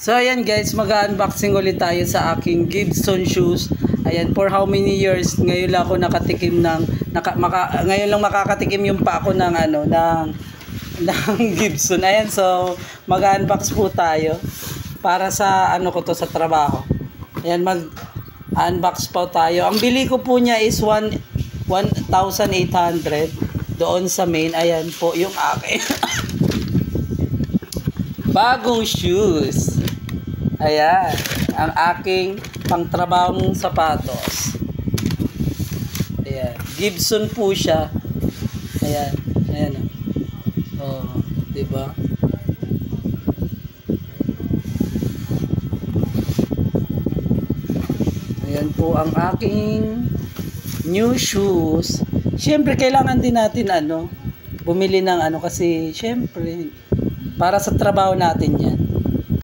So ayan guys, mag-unboxing ulit tayo sa aking Gibson shoes. Ayan, for how many years ngayon lang ako nakatikim ng ngayon lang makakatikim yung pa ako ng ng Gibson. Ayan, so mag-unbox po tayo para sa ko to sa trabaho. Ayan, mag-unbox po tayo. Ang bili ko po niya is 1,800 doon sa main. Ayan po yung akin. Bagong shoes. Ayan, ang aking pangtrabahong sapatos. Ayan, Gibson po siya. Ayan, ayan. Oh, 'di ba? Ayan po ang aking new shoes. Siyempre kailangan din natin bumili ng kasi siyempre para sa trabaho natin 'yan.